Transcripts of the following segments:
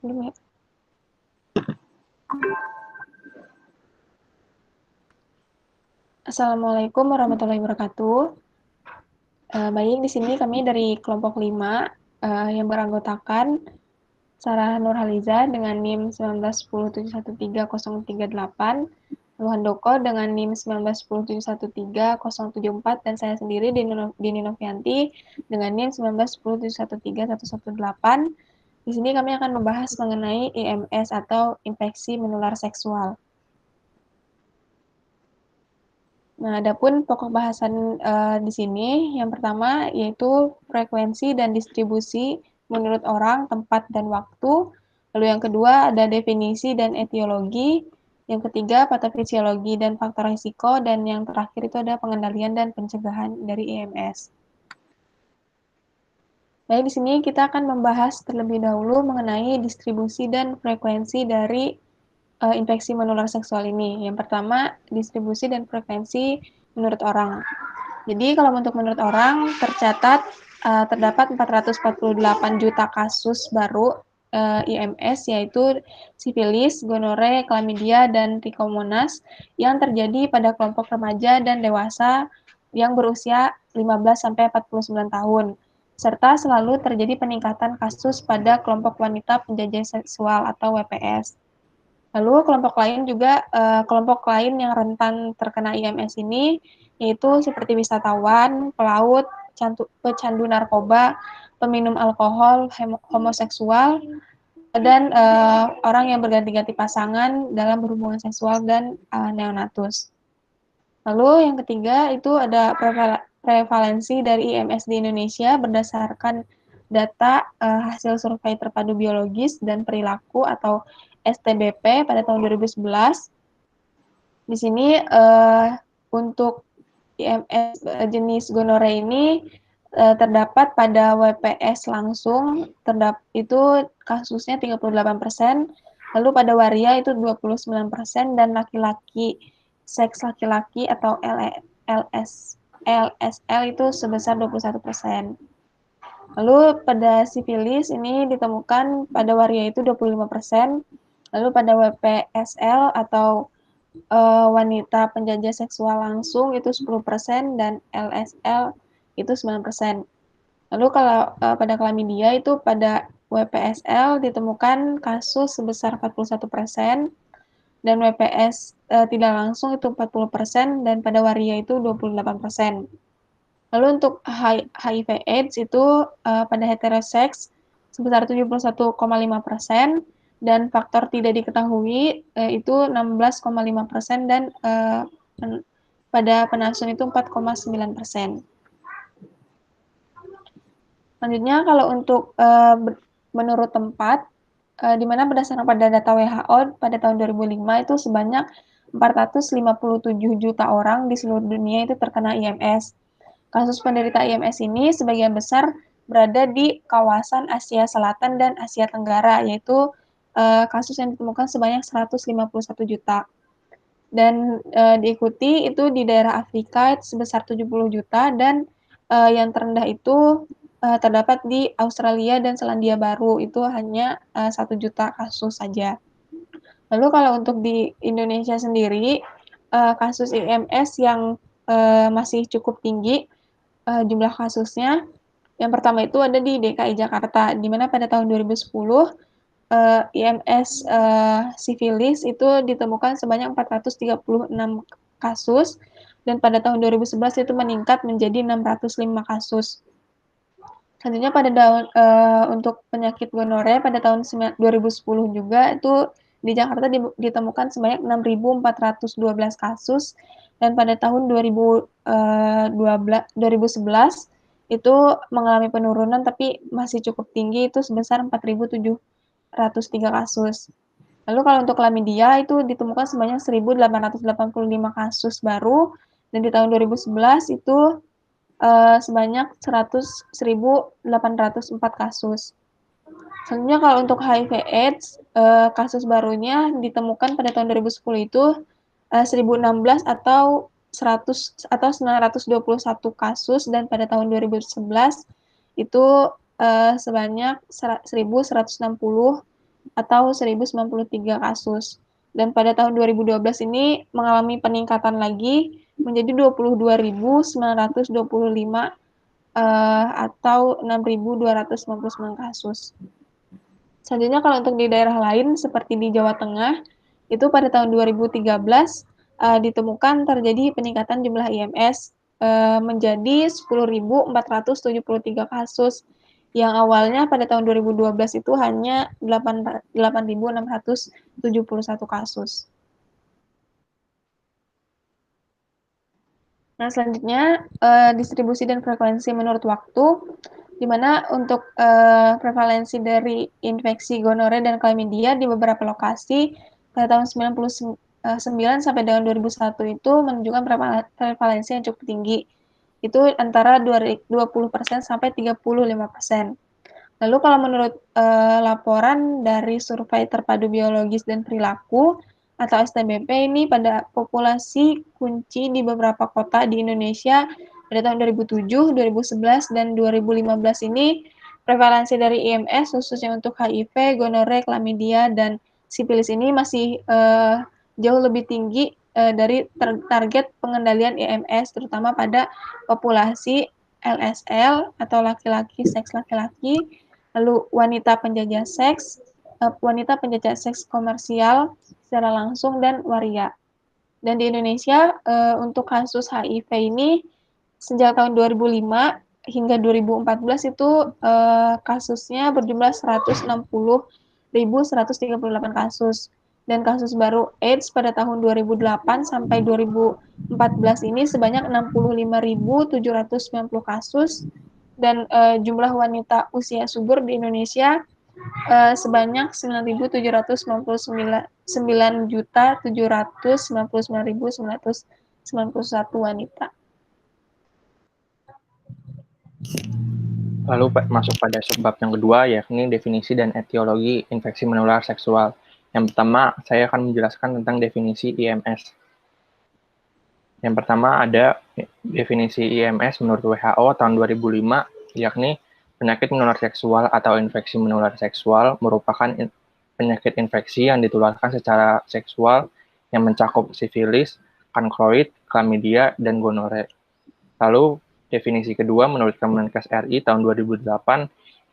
Belum ya? Assalamualaikum warahmatullahi wabarakatuh. Baik, di sini kami dari kelompok 5 yang beranggotakan Sarah Nurhaliza dengan NIM 1910713038, Luhandoko dengan NIM 1910713074, dan saya sendiri Dini Novianti dengan NIM 1910713118. Di sini kami akan membahas mengenai IMS atau infeksi menular seksual. Nah, adapun pokok bahasan di sini yang pertama yaitu frekuensi dan distribusi menurut orang, tempat, dan waktu. Lalu yang kedua ada definisi dan etiologi. Yang ketiga patofisiologi dan faktor risiko, dan yang terakhir itu ada pengendalian dan pencegahan dari IMS. Baik, di sini kita akan membahas terlebih dahulu mengenai distribusi dan frekuensi dari infeksi menular seksual ini. Yang pertama, distribusi dan frekuensi menurut orang. Jadi kalau untuk menurut orang tercatat terdapat 448 juta kasus baru IMS, yaitu sifilis, gonore, klamidia, dan trichomonas yang terjadi pada kelompok remaja dan dewasa yang berusia 15 sampai 49 tahun. Serta selalu terjadi peningkatan kasus pada kelompok wanita penjajah seksual atau WPS. Lalu kelompok lain yang rentan terkena IMS ini yaitu seperti wisatawan, pelaut, pecandu narkoba, peminum alkohol, homoseksual, dan orang yang berganti-ganti pasangan dalam berhubungan seksual, dan neonatus. Lalu yang ketiga itu ada prevalensi dari IMS di Indonesia berdasarkan data hasil survei terpadu biologis dan perilaku atau STBP pada tahun 2011. Di sini untuk IMS jenis gonore ini terdapat pada WPS langsung, itu kasusnya 38%, lalu pada waria itu 29%, dan laki-laki, seks laki-laki atau LSL itu sebesar 21%. Lalu pada sifilis ini ditemukan pada waria itu 25%, lalu pada WPSL atau wanita penjajah seksual langsung itu 10%, dan LSL itu 9%. Lalu kalau pada klamidia itu pada WPSL ditemukan kasus sebesar 41%, dan WPS tidak langsung itu 40%, dan pada waria itu 28%. Lalu untuk HIV/AIDS itu pada heteroseks sebesar 71,5%, dan faktor tidak diketahui itu 16,5%, dan pada penasun itu 4,9%. Selanjutnya kalau untuk menurut tempat, di mana berdasarkan pada data WHO pada tahun 2005 itu sebanyak 457 juta orang di seluruh dunia itu terkena IMS. Kasus penderita IMS ini sebagian besar berada di kawasan Asia Selatan dan Asia Tenggara, yaitu kasus yang ditemukan sebanyak 151 juta. Dan diikuti itu di daerah Afrika sebesar 70 juta, dan yang terendah itu terdapat di Australia dan Selandia Baru, itu hanya 1 juta kasus saja. Lalu kalau untuk di Indonesia sendiri, kasus IMS yang masih cukup tinggi jumlah kasusnya, yang pertama itu ada di DKI Jakarta, di mana pada tahun 2010 IMS sifilis itu ditemukan sebanyak 436 kasus, dan pada tahun 2011 itu meningkat menjadi 605 kasus. Selanjutnya untuk penyakit gonore pada tahun 2010 juga itu di Jakarta ditemukan sebanyak 6.412 kasus, dan pada tahun 2011 itu mengalami penurunan tapi masih cukup tinggi, itu sebesar 4.703 kasus. Lalu kalau untuk klamidia itu ditemukan sebanyak 1.885 kasus baru, dan di tahun 2011 itu sebanyak 1.804 kasus. Selanjutnya kalau untuk HIV/AIDS, kasus barunya ditemukan pada tahun 2010 itu 1.016 atau 921 kasus, dan pada tahun 2011 itu sebanyak 1.160 atau 1.093 kasus. Dan pada tahun 2012 ini mengalami peningkatan lagi menjadi 22.925 atau 6.299 kasus. Selanjutnya kalau untuk di daerah lain seperti di Jawa Tengah, itu pada tahun 2013 ditemukan terjadi peningkatan jumlah IMS menjadi 10.473 kasus, yang awalnya pada tahun 2012 itu hanya 8.671 kasus. Nah, selanjutnya distribusi dan frekuensi menurut waktu, di mana untuk prevalensi dari infeksi gonore dan chlamydia di beberapa lokasi pada tahun 99 sampai dengan 2001 itu menunjukkan prevalensi yang cukup tinggi. Itu antara 20% sampai 35%. Lalu kalau menurut laporan dari Survei Terpadu Biologis dan Perilaku atau STBP ini pada populasi kunci di beberapa kota di Indonesia pada tahun 2007, 2011, dan 2015 ini prevalensi dari IMS khususnya untuk HIV, gonore, chlamydia, dan sifilis ini masih jauh lebih tinggi dari target pengendalian IMS terutama pada populasi LSL atau laki-laki seks laki-laki, lalu wanita penjajah seks komersial secara langsung, dan waria. Dan di Indonesia untuk kasus HIV ini sejak tahun 2005 hingga 2014 itu kasusnya berjumlah 160.138 kasus. Dan kasus baru AIDS pada tahun 2008 sampai 2014 ini sebanyak 65.790 kasus, dan jumlah wanita usia subur di Indonesia sebanyak 9.799.799.991 wanita. Lalu masuk pada subbab yang kedua, yakni definisi dan etiologi infeksi menular seksual. Yang pertama, saya akan menjelaskan tentang definisi IMS. Yang pertama ada definisi IMS menurut WHO tahun 2005, yakni penyakit menular seksual atau infeksi menular seksual merupakan penyakit infeksi yang ditularkan secara seksual yang mencakup sifilis, kankroid, chlamydia, dan gonore. Lalu definisi kedua menurut Kemenkes RI tahun 2008,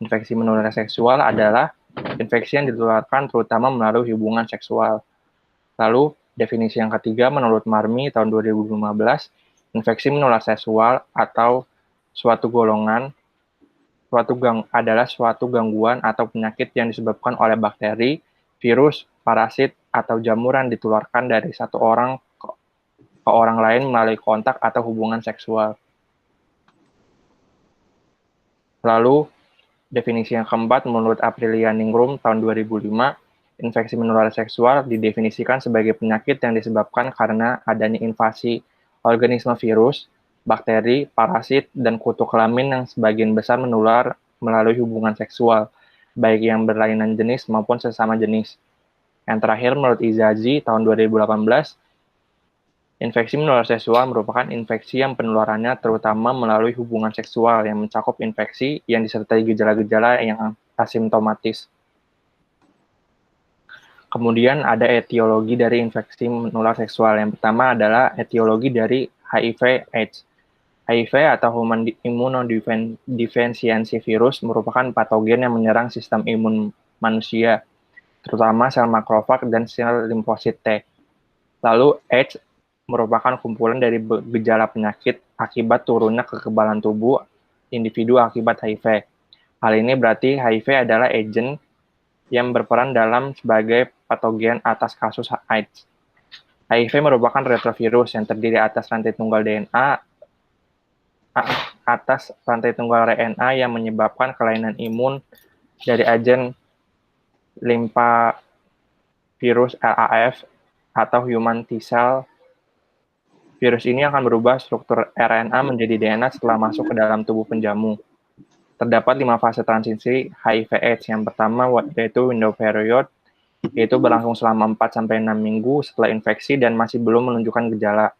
infeksi menular seksual adalah infeksi yang ditularkan terutama melalui hubungan seksual. Lalu definisi yang ketiga menurut Marmi tahun 2015, infeksi menular seksual atau adalah suatu gangguan atau penyakit yang disebabkan oleh bakteri, virus, parasit, atau jamuran ditularkan dari satu orang ke orang lain melalui kontak atau hubungan seksual. Lalu, definisi yang keempat menurut Aprilia Ningrum tahun 2005, infeksi menular seksual didefinisikan sebagai penyakit yang disebabkan karena adanya invasi organisme virus, bakteri, parasit, dan kutu kelamin yang sebagian besar menular melalui hubungan seksual, baik yang berlainan jenis maupun sesama jenis. Yang terakhir, menurut Izazi tahun 2018, infeksi menular seksual merupakan infeksi yang penularannya terutama melalui hubungan seksual yang mencakup infeksi yang disertai gejala-gejala yang asimptomatis. Kemudian ada etiologi dari infeksi menular seksual. Yang pertama adalah etiologi dari HIV/AIDS. HIV atau Human Immunodeficiency Virus merupakan patogen yang menyerang sistem imun manusia, terutama sel makrofag dan sel limfosit T. Lalu AIDS merupakan kumpulan dari gejala penyakit akibat turunnya kekebalan tubuh individu akibat HIV. Hal ini berarti HIV adalah agen yang berperan dalam sebagai patogen atas kasus AIDS. HIV merupakan retrovirus yang terdiri atas rantai tunggal DNA atas rantai tunggal RNA yang menyebabkan kelainan imun dari agen limfavirus LAF atau human T-cell. Virus ini akan berubah struktur RNA menjadi DNA setelah masuk ke dalam tubuh penjamu. Terdapat 5 fase transisi HIV/AIDS. Yang pertama yaitu window period, yaitu berlangsung selama 4-6 minggu setelah infeksi dan masih belum menunjukkan gejala.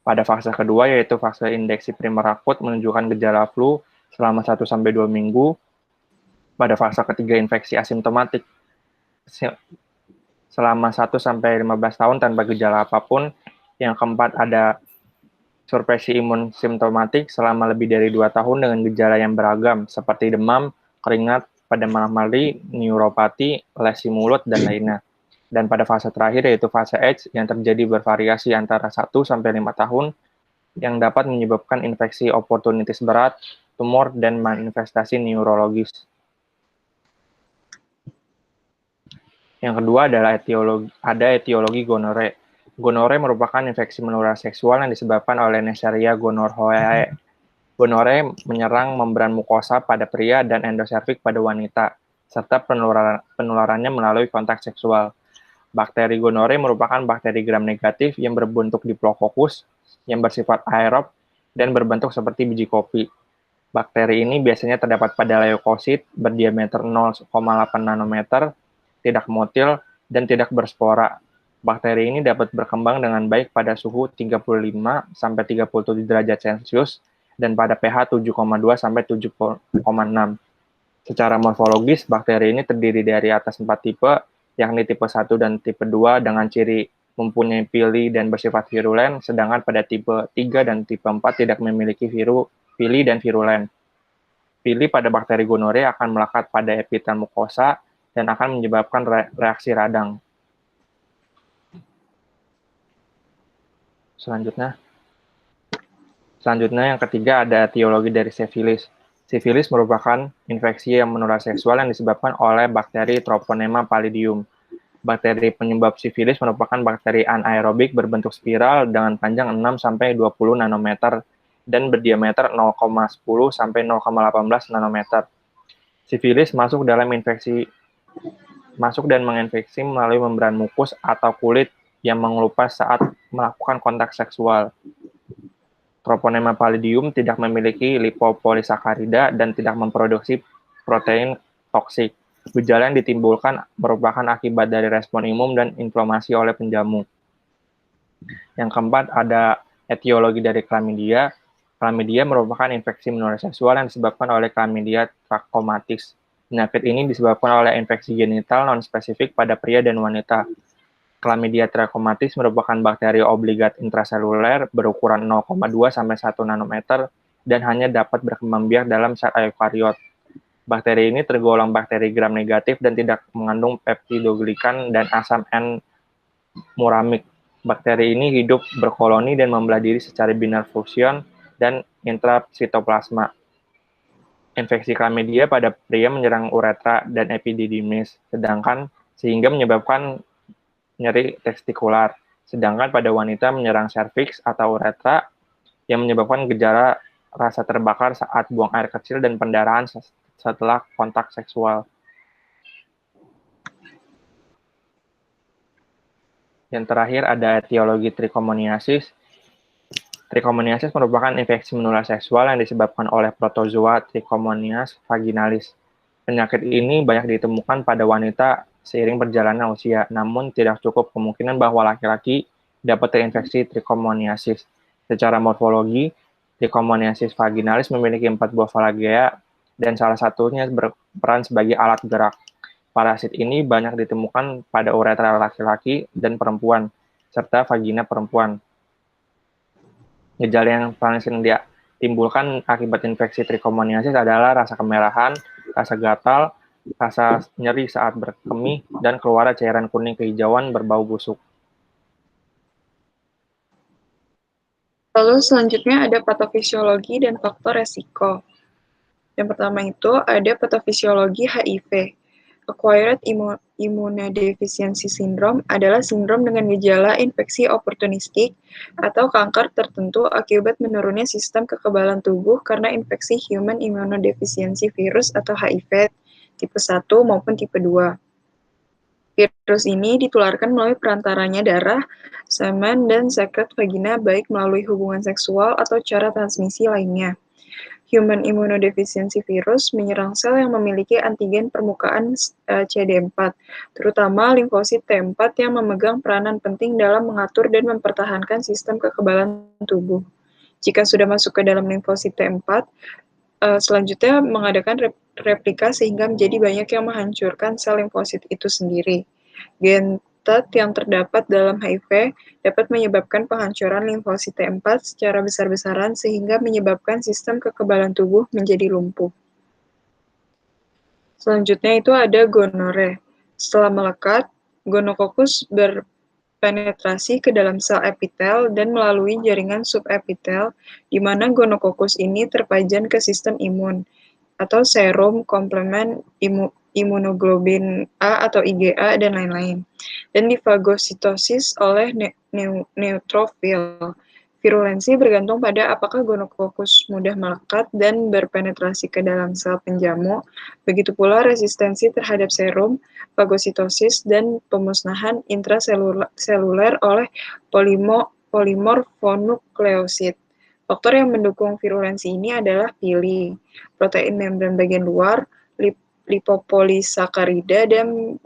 Pada fase kedua yaitu fase indeksi primer akut menunjukkan gejala flu selama 1-2 minggu. Pada fase ketiga infeksi asimptomatik, selama 1-15 tahun tanpa gejala apapun. Yang keempat ada supresi imun simptomatik selama lebih dari 2 tahun dengan gejala yang beragam seperti demam, keringat pada malam hari, neuropati, lesi mulut, dan lainnya. Dan pada fase terakhir yaitu fase H yang terjadi bervariasi antara 1-5 tahun yang dapat menyebabkan infeksi oportunitis berat, tumor, dan manifestasi neurologis. Yang kedua adalah etiologi gonore. Gonore merupakan infeksi menular seksual yang disebabkan oleh Neisseria gonorrhoeae. Gonore menyerang membran mukosa pada pria dan endoservik pada wanita, serta penularannya melalui kontak seksual. Bakteri gonore merupakan bakteri gram negatif yang berbentuk diplococcus, yang bersifat aerob, dan berbentuk seperti biji kopi. Bakteri ini biasanya terdapat pada leukosit berdiameter 0,8 nanometer, tidak motil, dan tidak berspora. Bakteri ini dapat berkembang dengan baik pada suhu 35-37 derajat Celcius dan pada pH 7,2-7,6. Secara morfologis, bakteri ini terdiri dari atas 4 tipe, yakni tipe 1 dan tipe 2 dengan ciri mempunyai pili dan bersifat virulen, sedangkan pada tipe 3 dan tipe 4 tidak memiliki pili dan virulen. Pili pada bakteri gonore akan melekat pada epitel mukosa dan akan menyebabkan reaksi radang. Selanjutnya yang ketiga ada etiologi dari sifilis. Sifilis merupakan infeksi yang menular seksual yang disebabkan oleh bakteri Treponema pallidum. Bakteri penyebab sifilis merupakan bakteri anaerobik berbentuk spiral dengan panjang 6-20 nanometer dan berdiameter 0,10-0,18 nanometer. Sifilis masuk dan menginfeksi melalui membran mukus atau kulit yang mengelupas saat melakukan kontak seksual. Treponema pallidum tidak memiliki lipopolisakarida dan tidak memproduksi protein toksik. Gejala yang ditimbulkan merupakan akibat dari respon imun dan inflamasi oleh penjamu. Yang keempat ada etiologi dari Chlamydia. Chlamydia merupakan infeksi menular seksual yang disebabkan oleh Chlamydia trachomatis. Penyakit ini disebabkan oleh infeksi genital non-spesifik pada pria dan wanita. Chlamydia trachomatis merupakan bakteri obligat intraseluler berukuran 0,2-1 nanometer dan hanya dapat berkembang biak dalam sel eukariot. Bakteri ini tergolong bakteri gram negatif dan tidak mengandung peptidoglikan dan asam N-muramik. Bakteri ini hidup berkoloni dan membelah diri secara binar fusion dan intrasitoplasma. Infeksi Chlamydia pada pria menyerang uretra dan epididymis, sehingga menyebabkan nyeri testikular, sedangkan pada wanita menyerang serviks atau uretra yang menyebabkan gejala rasa terbakar saat buang air kecil dan pendarahan setelah kontak seksual. Yang terakhir ada etiologi trichomoniasis. Trichomoniasis merupakan infeksi menular seksual yang disebabkan oleh protozoa Trichomonias vaginalis. Penyakit ini banyak ditemukan pada wanita seiring berjalannya usia, namun tidak cukup kemungkinan bahwa laki-laki dapat terinfeksi trichomoniasis. Secara morfologi, Trichomoniasis vaginalis memiliki 4 buah flagea dan salah satunya berperan sebagai alat gerak. Parasit ini banyak ditemukan pada uretra laki-laki dan perempuan, serta vagina perempuan. Gejala yang paling sering ditimbulkan akibat infeksi trichomoniasis adalah rasa kemerahan, rasa gatal, rasa nyeri saat berkemih, dan keluar cairan kuning kehijauan berbau busuk. Lalu selanjutnya ada patofisiologi dan faktor resiko. Yang pertama itu ada patofisiologi HIV. Acquired Immunodeficiency Syndrome adalah sindrom dengan gejala infeksi oportunistik atau kanker tertentu akibat menurunnya sistem kekebalan tubuh karena infeksi Human Immunodeficiency Virus atau HIV tipe 1 maupun tipe 2. Virus ini ditularkan melalui perantaranya darah, semen, dan sekret vagina baik melalui hubungan seksual atau cara transmisi lainnya. Human Immunodeficiency Virus menyerang sel yang memiliki antigen permukaan CD4, terutama limfosit T4 yang memegang peranan penting dalam mengatur dan mempertahankan sistem kekebalan tubuh. Jika sudah masuk ke dalam limfosit T4, Selanjutnya mengadakan replika sehingga menjadi banyak yang menghancurkan sel limfosit itu sendiri. Gen TAT yang terdapat dalam HIV dapat menyebabkan penghancuran limfosit T4 secara besar-besaran sehingga menyebabkan sistem kekebalan tubuh menjadi lumpuh. Selanjutnya itu ada gonore. Setelah melekat, gonokokus berpenetrasi ke dalam sel epitel dan melalui jaringan subepitel, di mana gonokokus ini terpajan ke sistem imun atau serum, komplement, imunoglobulin A atau IgA, dan lain-lain, dan difagositosis oleh neutrofil. Virulensi bergantung pada apakah gonokokus mudah melekat dan berpenetrasi ke dalam sel penjamu, begitu pula resistensi terhadap serum, fagositosis, dan pemusnahan intraseluler oleh polimorfonukleosid. Faktor yang mendukung virulensi ini adalah pili, protein membran bagian luar, lipopolisakarida, dan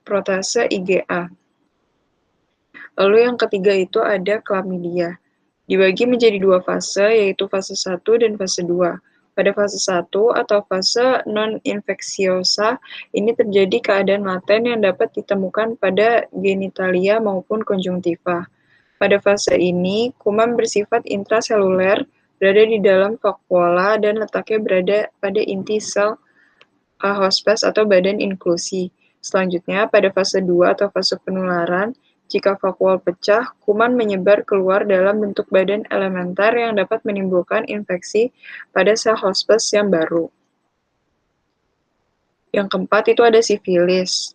protase IgA. Lalu yang ketiga itu ada klamidia. Dibagi menjadi dua fase, yaitu fase 1 dan fase 2. Pada fase 1 atau fase non-infeksiosa, ini terjadi keadaan laten yang dapat ditemukan pada genitalia maupun konjungtiva. Pada fase ini, kuman bersifat intraseluler, berada di dalam vakuola, dan letaknya berada pada inti sel hospes atau badan inklusi. Selanjutnya, pada fase 2 atau fase penularan, jika vakuol pecah, kuman menyebar keluar dalam bentuk badan elementer yang dapat menimbulkan infeksi pada sel hospes yang baru. Yang keempat itu ada sifilis.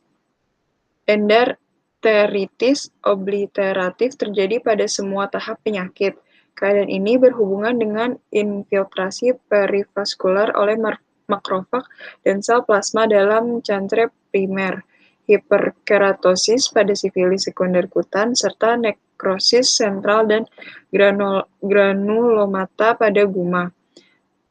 Endarteritis obliteratif terjadi pada semua tahap penyakit. Keadaan ini berhubungan dengan infiltrasi perivaskular oleh makrofag dan sel plasma dalam cancre primer, hiperkeratosis pada sifilis sekunder kutan, serta nekrosis sentral dan granulomata pada guma.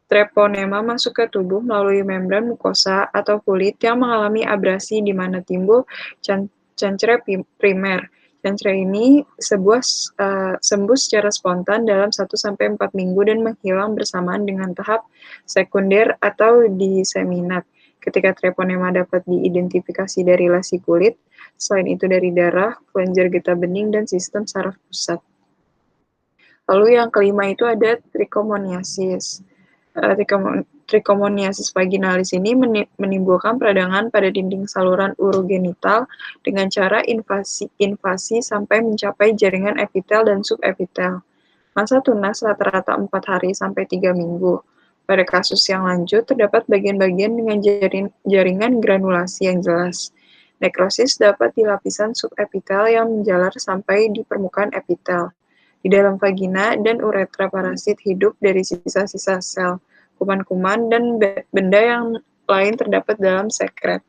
Treponema masuk ke tubuh melalui membran mukosa atau kulit yang mengalami abrasi di mana timbul cancre primer. Cancre ini sembuh secara spontan dalam 1-4 minggu dan menghilang bersamaan dengan tahap sekunder atau diseminat. Ketika treponema dapat diidentifikasi dari lesi kulit, selain itu dari darah, kelenjar getah bening, dan sistem saraf pusat. Lalu yang kelima itu ada trichomoniasis. Trichomoniasis vaginalis ini menimbulkan peradangan pada dinding saluran urogenital dengan cara invasi sampai mencapai jaringan epitel dan subepitel. Masa tunas rata-rata 4 hari sampai 3 minggu. Pada kasus yang lanjut, terdapat bagian-bagian dengan jaringan granulasi yang jelas. Nekrosis dapat di lapisan subepitel yang menjalar sampai di permukaan epitel. Di dalam vagina dan uretra, parasit hidup dari sisa-sisa sel, kuman-kuman, dan benda yang lain terdapat dalam sekret.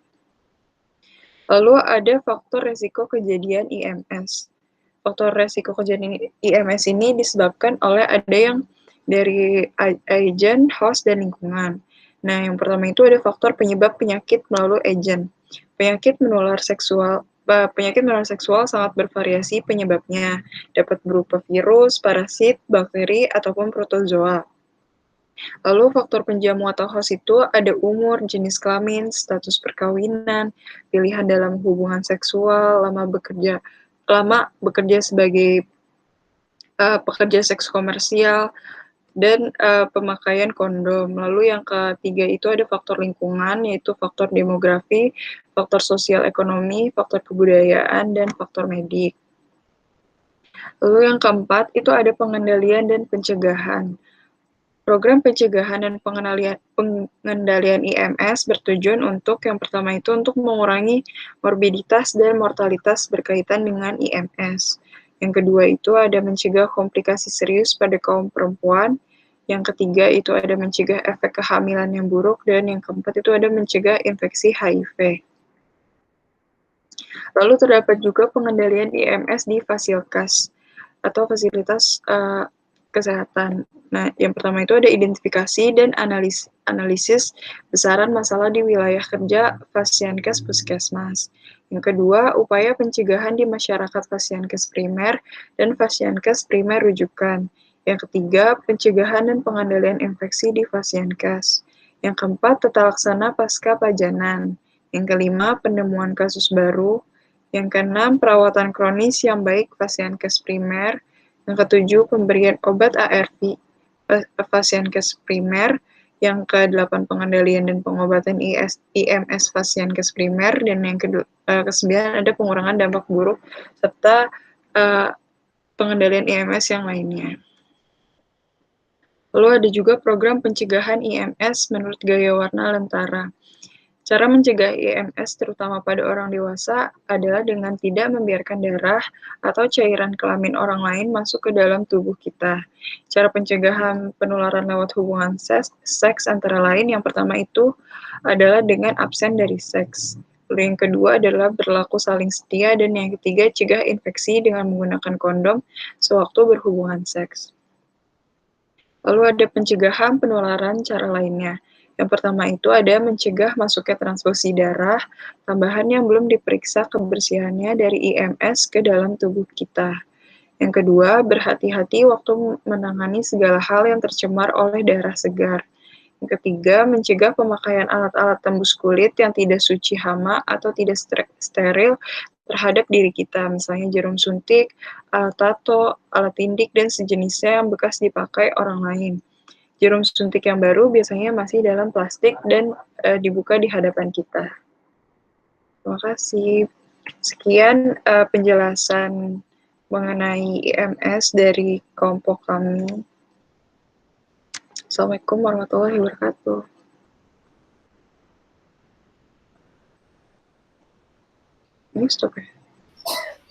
Lalu ada faktor resiko kejadian IMS. Faktor resiko kejadian IMS ini disebabkan oleh ada yang dari agent, host, dan lingkungan. Nah, yang pertama itu ada faktor penyebab penyakit melalui agent. Penyakit menular seksual sangat bervariasi penyebabnya, dapat berupa virus, parasit, bakteri, ataupun protozoa. Lalu faktor penjamu atau host itu ada umur, jenis kelamin, status perkawinan, pilihan dalam hubungan seksual, lama bekerja sebagai pekerja seks komersial, dan pemakaian kondom. Lalu yang ketiga itu ada faktor lingkungan, yaitu faktor demografi, faktor sosial ekonomi, faktor kebudayaan, dan faktor medik. Lalu yang keempat itu ada pengendalian dan pencegahan. Program pencegahan dan pengendalian IMS bertujuan untuk yang pertama itu untuk mengurangi morbiditas dan mortalitas berkaitan dengan IMS. Yang kedua itu ada mencegah komplikasi serius pada kaum perempuan. Yang ketiga itu ada mencegah efek kehamilan yang buruk. Dan yang keempat itu ada mencegah infeksi HIV. Lalu terdapat juga pengendalian IMS di Fasilkas atau fasilitas kesehatan. Nah, yang pertama itu ada identifikasi dan analisis besaran masalah di wilayah kerja Fasienkes Puskesmas. Yang kedua, upaya pencegahan di masyarakat Fasienkes primer dan Fasienkes primer rujukan. Yang ketiga, pencegahan dan pengendalian infeksi di Fasienkes. Yang keempat, tata laksana pasca pajanan. Yang kelima, penemuan kasus baru. Yang keenam, perawatan kronis yang baik Fasienkes primer. Yang ketujuh, pemberian obat ARV Fasienkes primer. Yang ke-8, pengendalian dan pengobatan IMS Fasienkes primer. Dan yang ke-9 ada pengurangan dampak buruk serta pengendalian IMS yang lainnya. Lalu ada juga program pencegahan IMS menurut gaya warna lentara. Cara mencegah IMS terutama pada orang dewasa adalah dengan tidak membiarkan darah atau cairan kelamin orang lain masuk ke dalam tubuh kita. Cara pencegahan penularan lewat hubungan seks antara lain yang pertama itu adalah dengan absen dari seks. Lalu yang kedua adalah berlaku saling setia, dan yang ketiga cegah infeksi dengan menggunakan kondom sewaktu berhubungan seks. Lalu ada pencegahan penularan cara lainnya. Yang pertama itu ada mencegah masuknya transfusi darah tambahan yang belum diperiksa kebersihannya dari IMS ke dalam tubuh kita. Yang kedua, berhati-hati waktu menangani segala hal yang tercemar oleh darah segar. Yang ketiga, mencegah pemakaian alat-alat tembus kulit yang tidak suci hama atau tidak steril terhadap diri kita, misalnya jarum suntik, alat tato, alat tindik, dan sejenisnya yang bekas dipakai orang lain. Jarum suntik yang baru biasanya masih dalam plastik dan dibuka di hadapan kita. Terima kasih. Sekian penjelasan mengenai IMS dari kelompok kami. Assalamualaikum warahmatullahi wabarakatuh. Ini stop ya?